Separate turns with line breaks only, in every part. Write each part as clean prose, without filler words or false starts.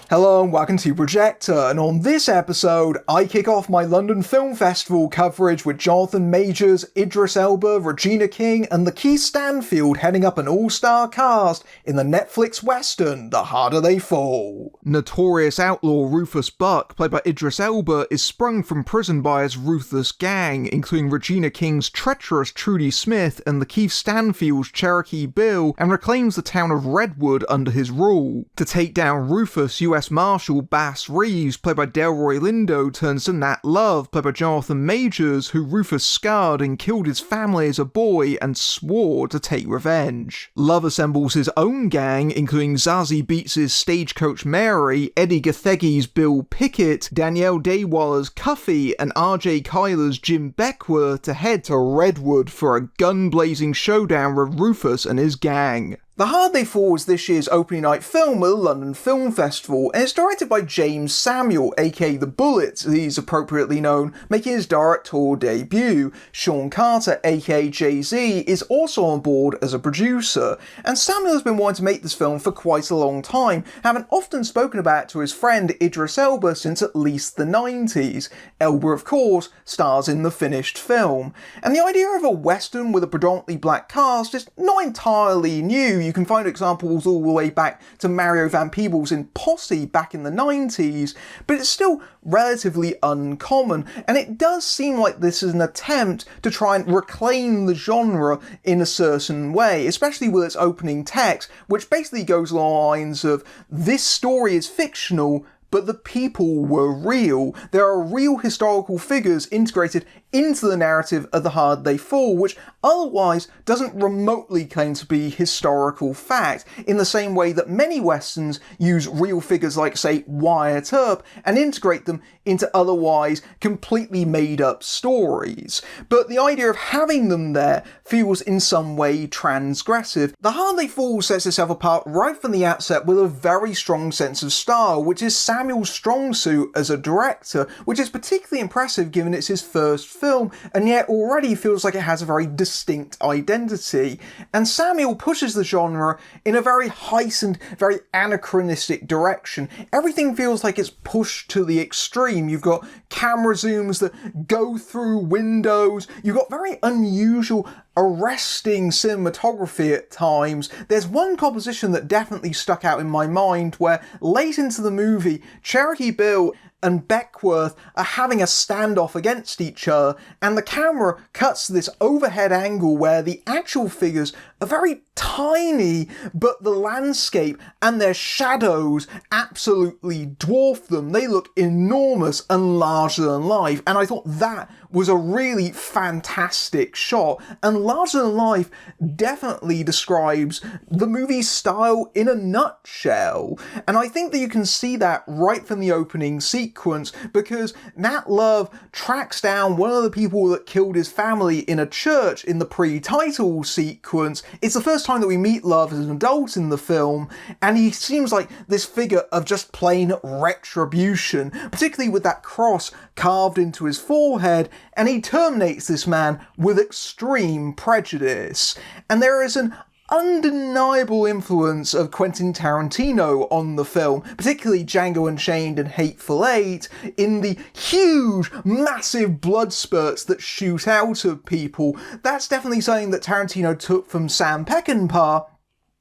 Hello and welcome to Projector, and on this episode, I kick off my London Film Festival coverage with Jonathan Majors, Idris Elba, Regina King, and LaKeith Stanfield heading up an all-star cast in the Netflix western, The Harder They Fall. Notorious outlaw Rufus Buck, played by Idris Elba, is sprung from prison by his ruthless gang, including Regina King's treacherous Trudy Smith and LaKeith Stanfield's Cherokee Bill, and reclaims the town of Redwood under his rule. To take down Rufus, US Marshal Bass Reeves, played by Delroy Lindo, turns to Nat Love, played by Jonathan Majors, who Rufus scarred and killed his family as a boy and swore to take revenge. Love assembles his own gang, including Zazie Beets' Stagecoach Mary, Eddie Gathegi's Bill Pickett, Danielle Deadwyler's Cuffy, and RJ Kyler's Jim Beckworth to head to Redwood for a gun-blazing showdown with Rufus and his gang. The Harder They Fall is this year's opening night film at the London Film Festival, and it's directed by Jeymes Samuel, aka the Bullitts, as he's appropriately known, making his directorial debut. Shawn Carter, aka Jay-Z, is also on board as a producer, and Samuel has been wanting to make this film for quite a long time, having often spoken about it to his friend Idris Elba since at least the 90s. Elba, of course, stars in the finished film. And the idea of a western with a predominantly black cast is not entirely new. You can find examples all the way back to Mario Van Peebles in Posse back in the 90s, but it's still relatively uncommon, and it does seem like this is an attempt to try and reclaim the genre in a certain way, especially with its opening text, which basically goes along the lines of, "This story is fictional, but the people were real. There are real historical figures integrated into the narrative of The Harder They Fall, which otherwise doesn't remotely claim to be historical fact, in the same way that many westerns use real figures like, say, Wyatt Earp, and integrate them into otherwise completely made-up stories. But the idea of having them there feels in some way transgressive. The Harder They Fall sets itself apart right from the outset with a very strong sense of style, which is Samuel's strong suit as a director, which is particularly impressive given it's his first film, and yet already feels like it has a very distinct identity. And Samuel pushes the genre in a very heightened, very anachronistic direction. Everything feels like it's pushed to the extreme. You've got camera zooms that go through windows, you've got very unusual, arresting cinematography at times. There's one composition that definitely stuck out in my mind where late into the movie, Cherokee Bill and Beckworth are having a standoff against each other, and the camera cuts to this overhead angle where the actual figures are very tiny, but the landscape and their shadows absolutely dwarf them. They look enormous and larger than life, and I thought that was a really fantastic shot, and larger than life definitely describes the movie's style in a nutshell. And I think that you can see that right from the opening sequence, because Nat Love tracks down one of the people that killed his family in a church in the pre-title sequence. It's the first time that we meet Love as an adult in the film, and he seems like this figure of just plain retribution, particularly with that cross carved into his forehead, and he terminates this man with extreme prejudice. And there is an undeniable influence of Quentin Tarantino on the film, particularly Django Unchained and Hateful Eight, in the huge, massive blood spurts that shoot out of people. That's definitely something that Tarantino took from Sam Peckinpah,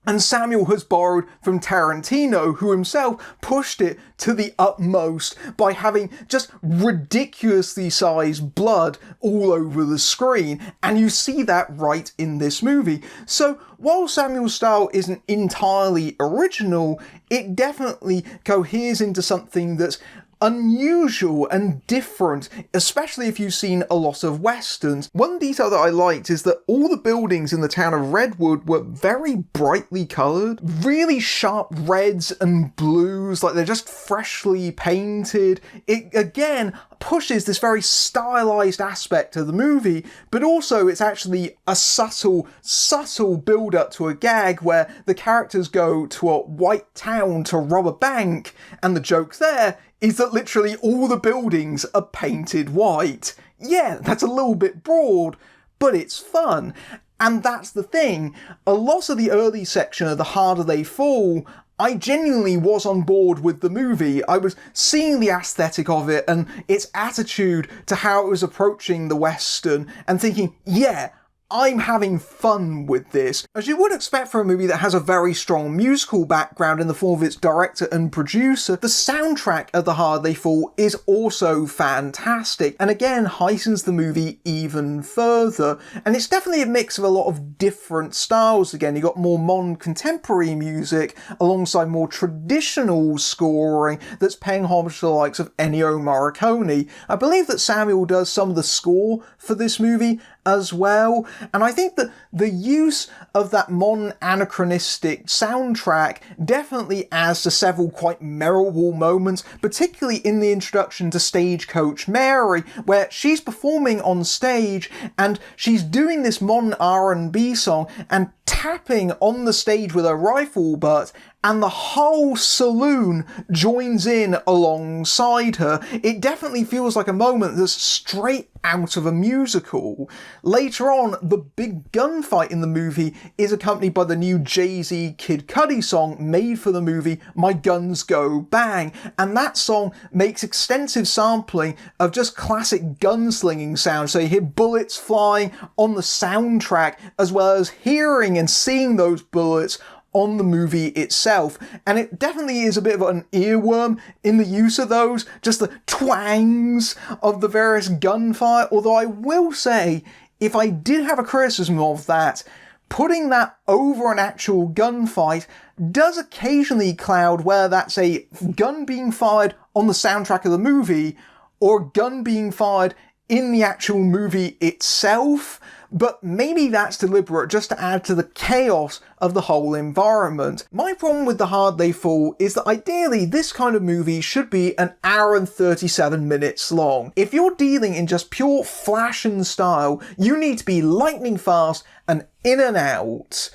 and Samuel has borrowed from Tarantino, who himself pushed it to the utmost by having just ridiculously sized blood all over the screen, and you see that right in this movie. So while Samuel's style isn't entirely original, it definitely coheres into something that's unusual and different, especially if you've seen a lot of westerns. One detail that I liked is that all the buildings in the town of Redwood were very brightly coloured, really sharp reds and blues, like they're just freshly painted. It again pushes this very stylised aspect of the movie, but also it's actually a subtle build-up to a gag where the characters go to a white town to rob a bank, and the joke there is that literally all the buildings are painted white. Yeah, that's a little bit broad, but it's fun. And that's the thing. A lot of the early section of The Harder They Fall I genuinely was on board with the movie. I was seeing the aesthetic of it and its attitude to how it was approaching the Western and thinking, yeah, I'm having fun with this. As you would expect for a movie that has a very strong musical background in the form of its director and producer, the soundtrack of The Hard They Fall is also fantastic, and again heightens the movie even further. And it's definitely a mix of a lot of different styles again. You got more modern contemporary music alongside more traditional scoring that's paying homage to the likes of Ennio Morricone. I believe that Samuel does some of the score for this movie as well, and I think that the use of that modern anachronistic soundtrack definitely adds to several quite memorable moments, particularly in the introduction to Stagecoach Mary, where she's performing on stage and she's doing this modern R&B song and tapping on the stage with her rifle butt, and the whole saloon joins in alongside her. It definitely feels like a moment that's straight out of a musical. Later on, the big gunfight in the movie is accompanied by the new Jay-Z Kid Cudi song made for the movie, My Guns Go Bang, and that song makes extensive sampling of just classic gunslinging sounds. So you hear bullets flying on the soundtrack, as well as hearing and seeing those bullets on the movie itself, and it definitely is a bit of an earworm in the use of those, just the twangs of the various gunfire, although I will say, if I did have a criticism of that, putting that over an actual gunfight does occasionally cloud whether that's a gun being fired on the soundtrack of the movie, or a gun being fired in the actual movie itself. But maybe that's deliberate just to add to the chaos of the whole environment. My problem with The Hard They Fall is that ideally this kind of movie should be an hour and 37 minutes long. If you're dealing in just pure flash and style, you need to be lightning fast and in and out.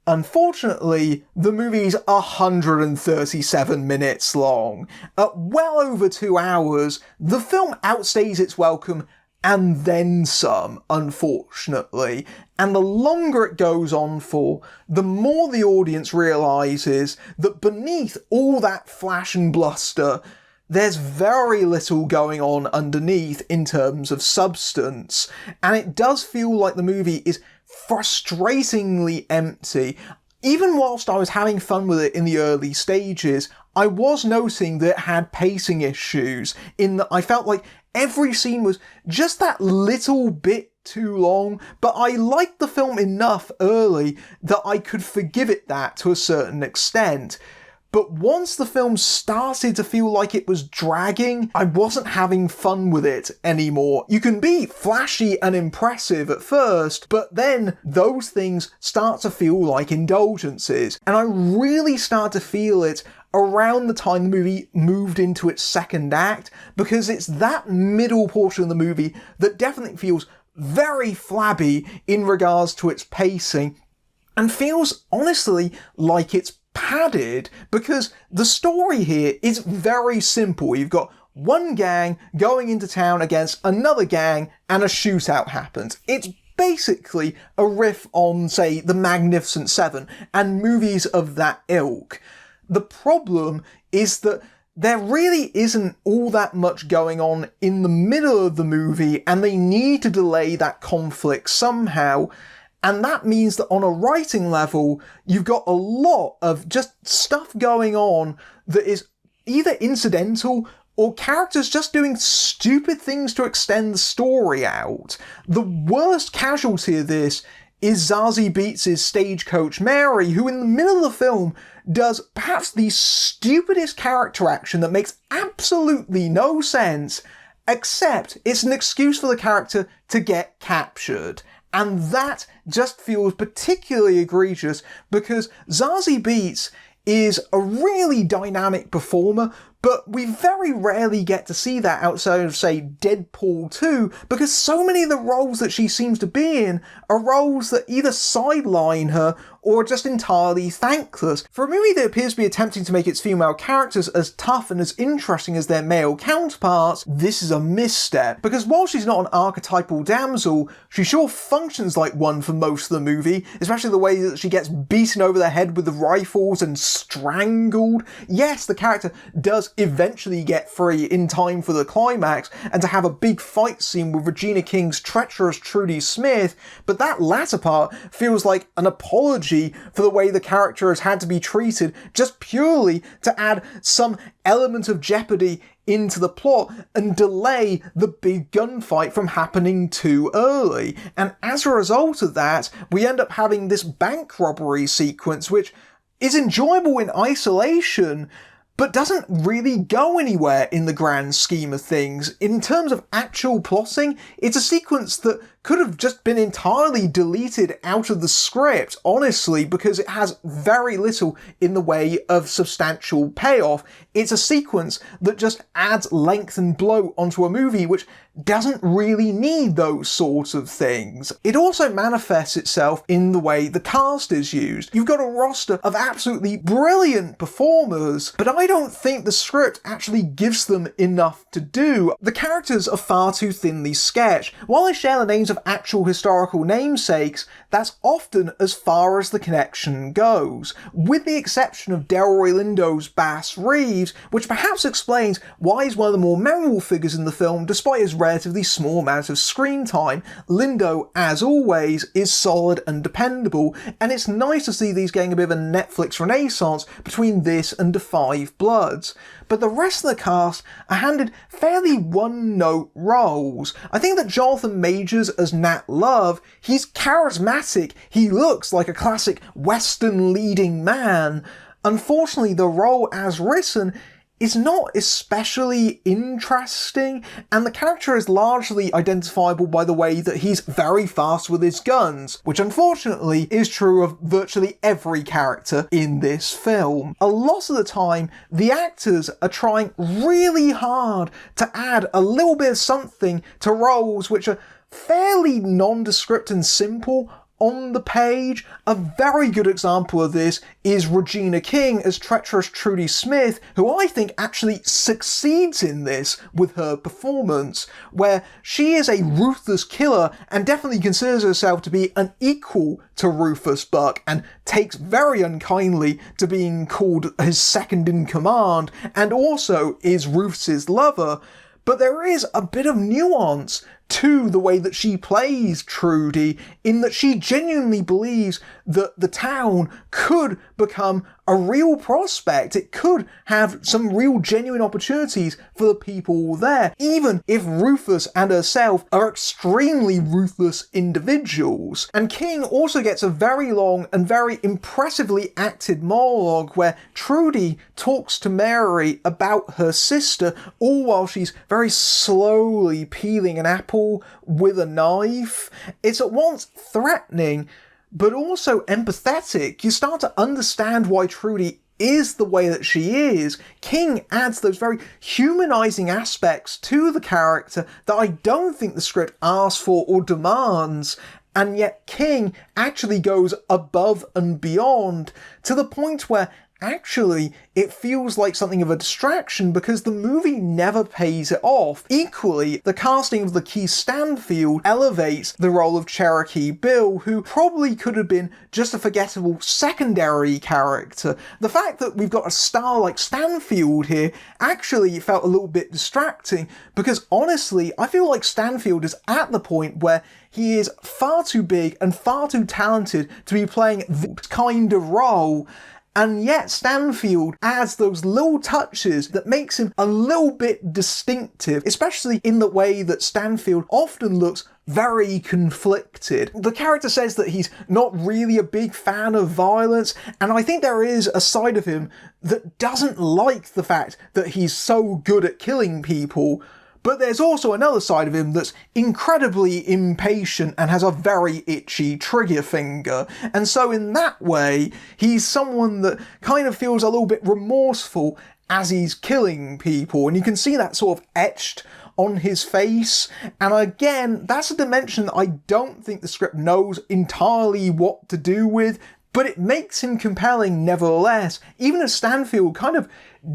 Unfortunately, the movie's 137 minutes long. At well over 2 hours, the film outstays its welcome and then some, unfortunately. And the longer it goes on for, the more the audience realises that beneath all that flash and bluster, there's very little going on underneath in terms of substance. And it does feel like the movie is frustratingly empty. Even whilst I was having fun with it in the early stages, I was noticing that it had pacing issues, in that I felt like every scene was just that little bit too long, but I liked the film enough early that I could forgive it that to a certain extent. But once the film started to feel like it was dragging, I wasn't having fun with it anymore. You can be flashy and impressive at first, but then those things start to feel like indulgences. And I really start to feel it around the time the movie moved into its second act, because it's that middle portion of the movie that definitely feels very flabby in regards to its pacing, and feels honestly like it's padded, because the story here is very simple. You've got one gang going into town against another gang and a shootout happens. It's basically a riff on, say, The Magnificent Seven and movies of that ilk. The problem is that there really isn't all that much going on in the middle of the movie, and they need to delay that conflict somehow. And that means that on a writing level, you've got a lot of just stuff going on that is either incidental or characters just doing stupid things to extend the story out. The worst casualty of this is Zazie Beetz' Stagecoach Mary, who in the middle of the film does perhaps the stupidest character action that makes absolutely no sense, except it's an excuse for the character to get captured. And that just feels particularly egregious because Zazie Beetz is a really dynamic performer, But we very rarely get to see that outside of, say, Deadpool 2, because so many of the roles that she seems to be in are roles that either sideline her or just entirely thankless. For a movie that appears to be attempting to make its female characters as tough and as interesting as their male counterparts, this is a misstep, because while she's not an archetypal damsel, she sure functions like one for most of the movie, especially the way that she gets beaten over the head with the rifles and strangled. Yes, the character does eventually get free in time for the climax, and to have a big fight scene with Regina King's treacherous Trudy Smith, but that latter part feels like an apology for the way the character has had to be treated, just purely to add some element of jeopardy into the plot and delay the big gunfight from happening too early. And as a result of that, we end up having this bank robbery sequence, which is enjoyable in isolation, but doesn't really go anywhere in the grand scheme of things. In terms of actual plotting, it's a sequence that could have just been entirely deleted out of the script, honestly, because it has very little in the way of substantial payoff. It's a sequence that just adds length and bloat onto a movie which doesn't really need those sorts of things. It also manifests itself in the way the cast is used. You've got a roster of absolutely brilliant performers, but I don't think the script actually gives them enough to do. The characters are far too thinly sketched. While they share the names of actual historical namesakes, that's often as far as the connection goes, with the exception of Delroy Lindo's Bass Reeves, which perhaps explains why he's one of the more memorable figures in the film despite his relatively small amount of screen time. Lindo, as always, is solid and dependable, and it's nice to see these getting a bit of a Netflix renaissance between this and The Five Bloods. But the rest of the cast are handed fairly one-note roles. I think that Jonathan Majors as Nat Love, he's charismatic, he looks like a classic Western leading man. Unfortunately, the role as written is not especially interesting, and the character is largely identifiable by the way that he's very fast with his guns, which unfortunately is true of virtually every character in this film. A lot of the time, the actors are trying really hard to add a little bit of something to roles which are fairly nondescript and simple on the page. A very good example of this is Regina King as treacherous Trudy Smith, who I think actually succeeds in this with her performance, where she is a ruthless killer and definitely considers herself to be an equal to Rufus Buck, and takes very unkindly to being called his second in command, and also is Rufus's lover. But there is a bit of nuance to the way that she plays Trudy, in that she genuinely believes that the town could become a real prospect. It could have some real genuine opportunities for the people there, even if Rufus and herself are extremely ruthless individuals. And King also gets a very long and very impressively acted monologue where Trudy talks to Mary about her sister, all while she's very slowly peeling an apple with a knife. It's at once threatening but also empathetic. You start to understand why Trudy is the way that she is. King adds those very humanizing aspects to the character that I don't think the script asks for or demands, and yet King actually goes above and beyond to the point where actually it feels like something of a distraction because the movie never pays it off. Equally, the casting of LaKeith Stanfield elevates the role of Cherokee Bill, who probably could have been just a forgettable secondary character. The fact that we've got a star like Stanfield here actually felt a little bit distracting, because honestly, I feel like Stanfield is at the point where he is far too big and far too talented to be playing this kind of role. And yet Stanfield adds those little touches that makes him a little bit distinctive, especially in the way that Stanfield often looks very conflicted. The character says that he's not really a big fan of violence, and I think there is a side of him that doesn't like the fact that he's so good at killing people. But there's also another side of him that's incredibly impatient and has a very itchy trigger finger. And so in that way, he's someone that kind of feels a little bit remorseful as he's killing people, and you can see that sort of etched on his face. And again, that's a dimension that I don't think the script knows entirely what to do with, but it makes him compelling nevertheless, even as Stanfield kind of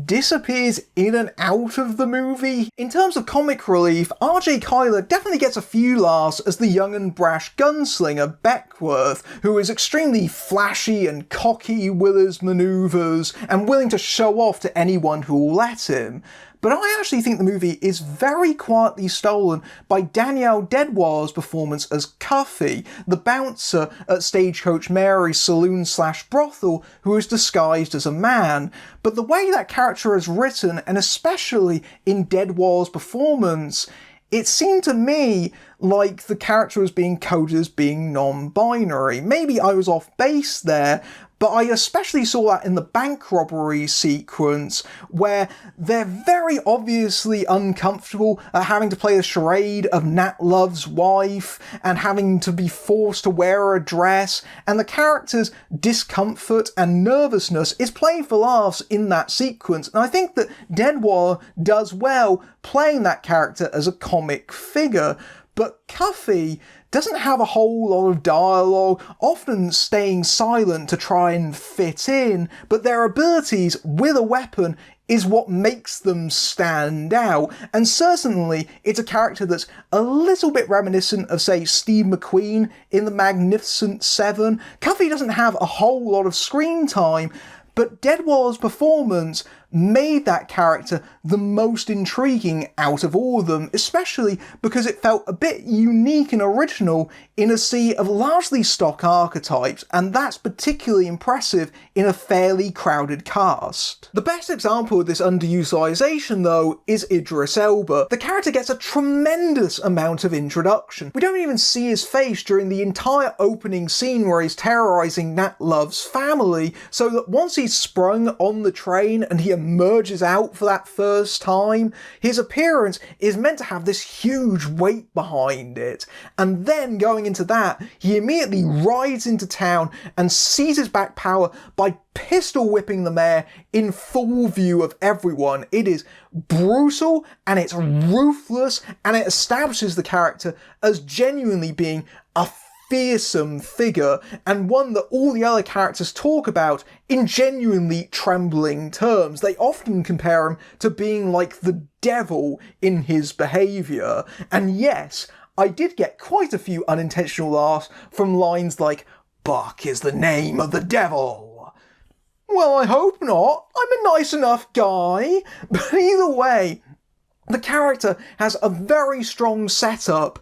disappears in and out of the movie. In terms of comic relief, R.J. Cyler definitely gets a few laughs as the young and brash gunslinger Beckworth, who is extremely flashy and cocky with his manoeuvres and willing to show off to anyone who will let him. But I actually think the movie is very quietly stolen by Danielle Deadwyler's performance as Cuffy, the bouncer at Stagecoach Mary's saloon/brothel who is disguised as a man. But the way that character is written, and especially in Deadwyler's performance, it seemed to me like the character was being coded as being non-binary. Maybe I was off base there, but I especially saw that in the bank robbery sequence, where they're very obviously uncomfortable at having to play the charade of Nat Love's wife and having to be forced to wear a dress, and the character's discomfort and nervousness is played for laughs in that sequence, and I think that Deadwyler does well playing that character as a comic figure. But Cuffy doesn't have a whole lot of dialogue, often staying silent to try and fit in, but their abilities with a weapon is what makes them stand out, and certainly it's a character that's a little bit reminiscent of, say, Steve McQueen in The Magnificent Seven. Cuffy doesn't have a whole lot of screen time, but Deadwyler's performance made that character the most intriguing out of all of them, especially because it felt a bit unique and original in a sea of largely stock archetypes, and that's particularly impressive in a fairly crowded cast. The best example of this underutilization, though, is Idris Elba. The character gets a tremendous amount of introduction. We don't even see his face during the entire opening scene where he's terrorizing Nat Love's family, so that once he's sprung on the train and he emerges out for that first time, his appearance is meant to have this huge weight behind it. And then going into that, he immediately rides into town and seizes back power by pistol whipping the mayor in full view of everyone. It is brutal and it's ruthless, and it establishes the character as genuinely being a fearsome figure, and one that all the other characters talk about in genuinely trembling terms. They often compare him to being like the devil in his behaviour. And yes, I did get quite a few unintentional laughs from lines like, "Buck is the name of the devil." Well, I hope not. I'm a nice enough guy. But either way, the character has a very strong setup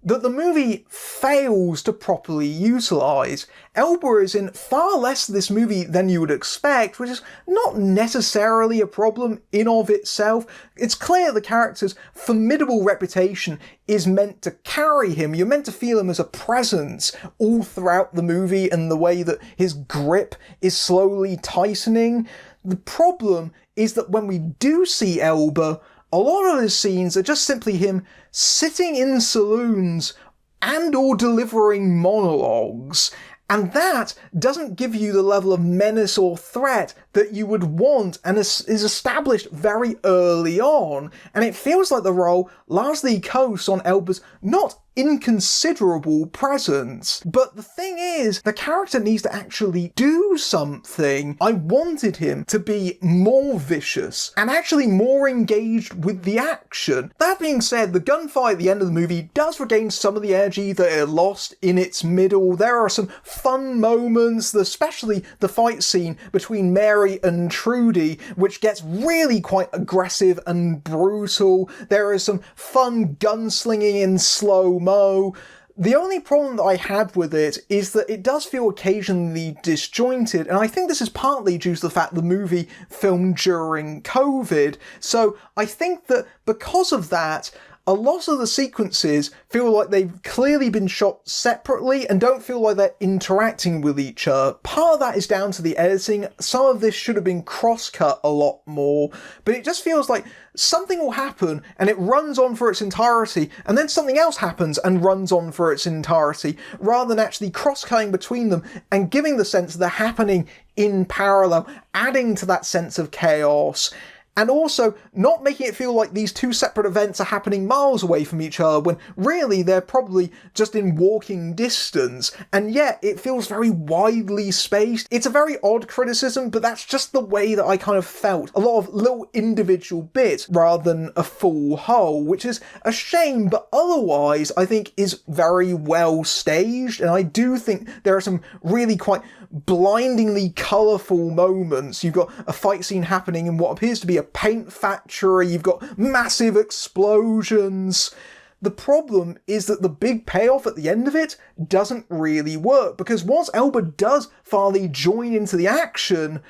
that the movie fails to properly utilise. Elba is in far less of this movie than you would expect, which is not necessarily a problem in of itself. It's clear the character's formidable reputation is meant to carry him. You're meant to feel him as a presence all throughout the movie, and the way that his grip is slowly tightening. The problem is that when we do see Elba, a lot of his scenes are just simply him sitting in saloons and or delivering monologues. And that doesn't give you the level of menace or threat that you would want, and is established very early on. And it feels like the role largely coasts on Elba's not inconsiderable presence. But the thing is, the character needs to actually do something. I wanted him to be more vicious and actually more engaged with the action. That being said, the gunfight at the end of the movie does regain some of the energy that it lost in its middle. There are some fun moments, especially the fight scene between Mary and Trudy, which gets really quite aggressive and brutal. There is some fun gunslinging in slow-mo. The only problem that I had with it is that it does feel occasionally disjointed, and I think this is partly due to the fact the movie filmed during COVID. So I think that because of that, a lot of the sequences feel like they've clearly been shot separately and don't feel like they're interacting with each other. Part of that is down to the editing. Some of this should have been cross-cut a lot more, but it just feels like something will happen and it runs on for its entirety, and then something else happens and runs on for its entirety, rather than actually cross-cutting between them and giving the sense that they're happening in parallel, adding to that sense of chaos. And also not making it feel like these two separate events are happening miles away from each other, when really they're probably just in walking distance, and yet it feels very widely spaced. It's a very odd criticism, but that's just the way that I kind of felt. A lot of little individual bits rather than a full whole, which is a shame, but otherwise I think is very well staged, and I do think there are some really quite blindingly colourful moments. You've got a fight scene happening in what appears to be a paint factory, you've got massive explosions. The problem is that the big payoff at the end of it doesn't really work, because once Elba does finally join into the action,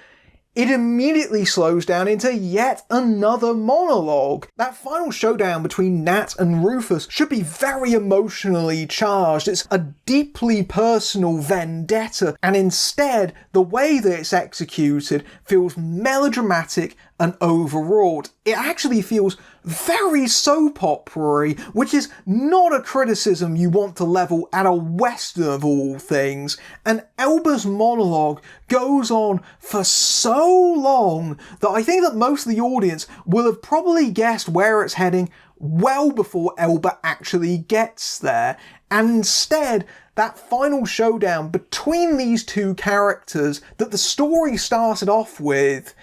it immediately slows down into yet another monologue. That final showdown between Nat and Rufus should be very emotionally charged. It's a deeply personal vendetta, and instead, the way that it's executed feels melodramatic and overwrought. It actually feels very soap opera-y, which is not a criticism you want to level at a Western of all things. And Elba's monologue goes on for so long that I think that most of the audience will have probably guessed where it's heading well before Elba actually gets there. And instead, that final showdown between these two characters that the story started off with,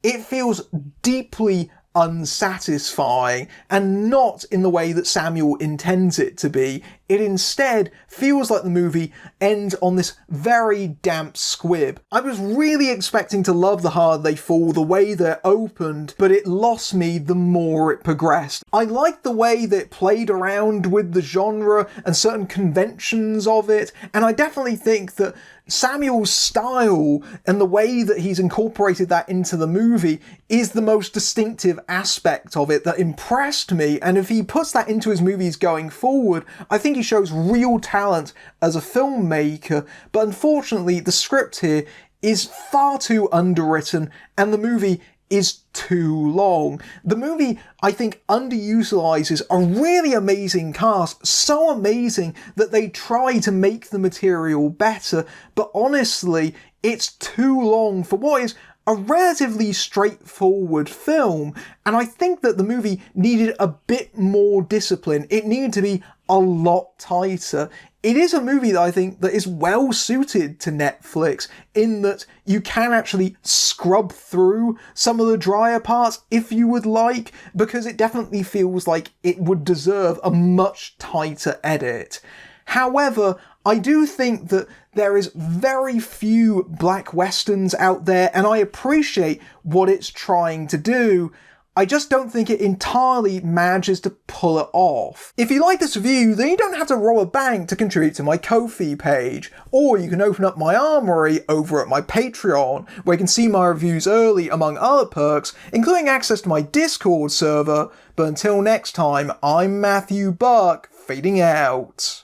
it feels deeply unsatisfying, and not in the way that Samuel intends it to be. It instead feels like the movie ends on this very damp squib. I was really expecting to love The Harder They Fall, the way that it opened, but it lost me the more it progressed. I liked the way that it played around with the genre and certain conventions of it, and I definitely think that Samuel's style and the way that he's incorporated that into the movie is the most distinctive aspect of it that impressed me, and if he puts that into his movies going forward, I think he shows real talent as a filmmaker. But unfortunately, the script here is far too underwritten, and the movie is too long. The movie, I think, underutilises a really amazing cast, so amazing that they try to make the material better, but honestly, it's too long for what is a relatively straightforward film, and I think that the movie needed a bit more discipline. It needed to be a lot tighter. It is a movie that I think that is well suited to Netflix, in that you can actually scrub through some of the drier parts if you would like, because it definitely feels like it would deserve a much tighter edit. However, I do think that there is very few black westerns out there, and I appreciate what it's trying to do. I just don't think it entirely manages to pull it off. If you like this review, then you don't have to rob a bank to contribute to my Ko-fi page, or you can open up my armory over at my Patreon, where you can see my reviews early among other perks, including access to my Discord server. But until next time, I'm Matthew Buck, fading out.